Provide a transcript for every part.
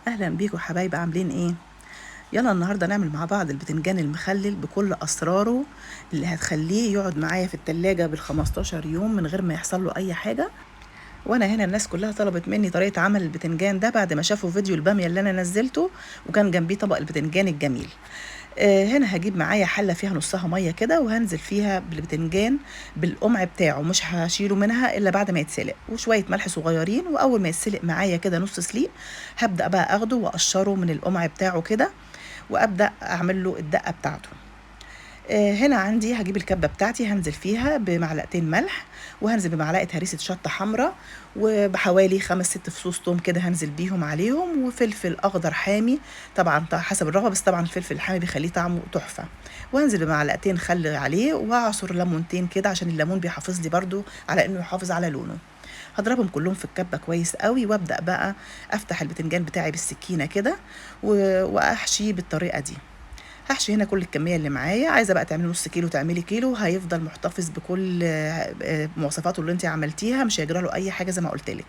اهلا بيكم حبايبي، عاملين ايه؟ يلا النهارده نعمل مع بعض البتنجان المخلل بكل اسراره اللي هتخليه يقعد معايا في التلاجة بال15 يوم من غير ما يحصل له اي حاجه. وانا هنا الناس كلها طلبت مني طريقه عمل البتنجان ده بعد ما شافوا فيديو الباميه اللي انا نزلته وكان جنبيه طبق البتنجان الجميل. هنا هجيب معايا حله فيها نصها ميه كده وهنزل فيها بالبتنجان بالقمع بتاعه، مش هشيله منها الا بعد ما يتسلق، وشويه ملح صغيرين. واول ما يتسلق معايا كده نص سليق هبدا بقى اخده واقشره من القمع بتاعه كده وابدا اعمل له الدقه بتاعته. هنا عندي هجيب الكبه بتاعتي هنزل فيها بمعلقتين ملح، وهنزل بمعلقه هريسه شطه حمراء، وبحوالي 5 6 فصوص توم كده هنزل بيهم عليهم، وفلفل اخضر حامي طبعا حسب الرغبه، بس طبعا الفلفل الحامي بيخليه طعمه تحفه. وهنزل بمعلقتين خل عليه، وهعصر ليمونتين كده عشان الليمون بيحافظ لي برده على انه يحافظ على لونه. هضربهم كلهم في الكبه كويس قوي، وابدا بقى افتح البتنجان بتاعي بالسكينه كده واحشيه بالطريقه دي. هحشي هنا كل الكميه اللي معايا. عايزه بقى تعملي نص كيلو تعملي كيلو، هيفضل محتفظ بكل مواصفاته اللي انت عملتيها، مش هيجرى له اي حاجه زي ما قلت لك.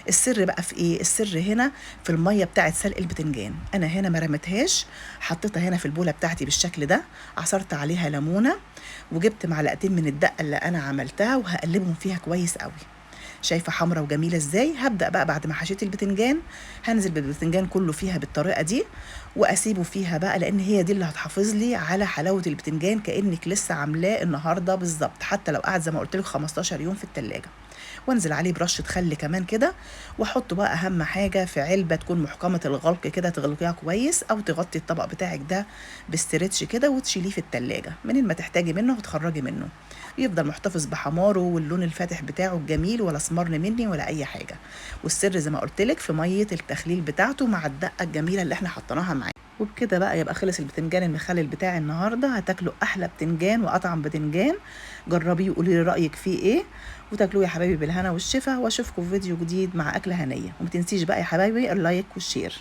السر بقى في ايه؟ السر هنا في الميه بتاعه سلق البتنجان. انا هنا ما رميتهاش، حطيتها هنا في البوله بتاعتي بالشكل ده، عصرت عليها ليمونه، وجبت معلقتين من الدقه اللي انا عملتها وهقلبهم فيها كويس قوي. شايفه حمرا وجميله ازاي؟ هبدا بقى بعد ما حشيت البتنجان هنزل بالبتنجان كله فيها بالطريقه دي، واسيبه فيها بقى، لان هي دي اللي هتحافظ لي على حلاوه البتنجان كانك لسه عاملاه النهارده بالظبط، حتى لو قعد زي ما قلت لك 15 يوم في التلاجة. وانزل عليه برشه خل كمان كده، واحطه بقى اهم حاجه في علبه تكون محكمه الغلق كده، تغلقيها كويس او تغطي الطبق بتاعك ده باسترتش كده وتشيليه في التلاجة منين ما تحتاجي منه وتخرجي منه. يفضل محتفظ بحماره واللون الفاتح بتاعه الجميل، ولا اسمرن مني ولا اي حاجه. والسر زي ما قلت لك في ميه التخليل بتاعته مع الدقه الجميله اللي احنا حطيناها معاه. وبكده بقى يبقى خلص البتنجان المخلل بتاعي النهارده. هتاكلوا احلى بتنجان واطعم بتنجان. جربيه وقولي لي رايك فيه ايه، وتاكلوه يا حبايبي بالهنا والشفا. واشوفكم في فيديو جديد مع اكله هنيه، وما تنسيش بقى يا حبايبي اللايك والشير.